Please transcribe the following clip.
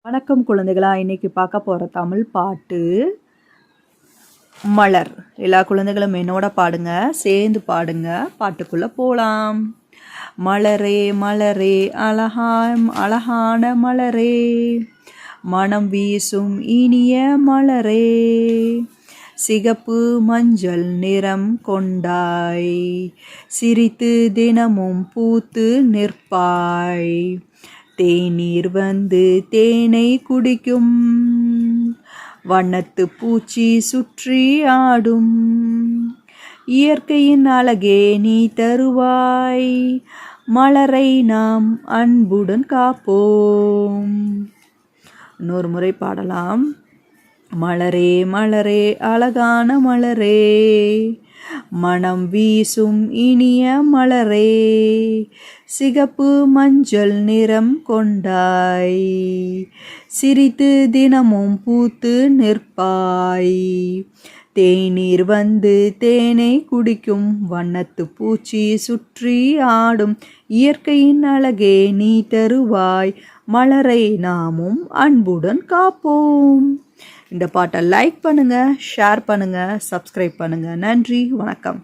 வணக்கம் குழந்தைகளா, இன்னைக்கு பார்க்க போகிற தமிழ் பாட்டு மலர். எல்லா குழந்தைகளும் என்னோட பாடுங்க, சேர்ந்து பாடுங்க. பாட்டுக்குள்ளே போகலாம். மலரே மலரே அழகான மலரே, மனம் வீசும் இனிய மலரே, சிகப்பு மஞ்சள் நிறம் கொண்டாய், சிரித்து தினமும் பூத்து நிற்பாய், தேநீர் வந்து தேனை குடிக்கும், வண்ணத்து பூச்சி சுற்றி ஆடும், இயற்கையின் அழகே நீ தருவாய், மலரை நாம் அன்புடன் காப்போம். இன்னொரு முறை பாடலாம். மலரே மலரே அழகான மலரே, மனம் வீசும் இனிய மலரே, சிகப்பு மஞ்சள் நிறம் கொண்டாய், சிரித்து தினமும் பூத்து நிற்பாய், தேநீர் வந்து தேனை குடிக்கும், வண்ணத்து பூச்சி சுற்றி ஆடும், இயற்கையின் அழகே நீ தருவாய், மலரை நாமும் அன்புடன் காப்போம். இந்த பாட்டை லைக் பண்ணுங்க, ஷேர் பண்ணுங்க, சப்ஸ்கிரைப் பண்ணுங்க. நன்றி, வணக்கம்.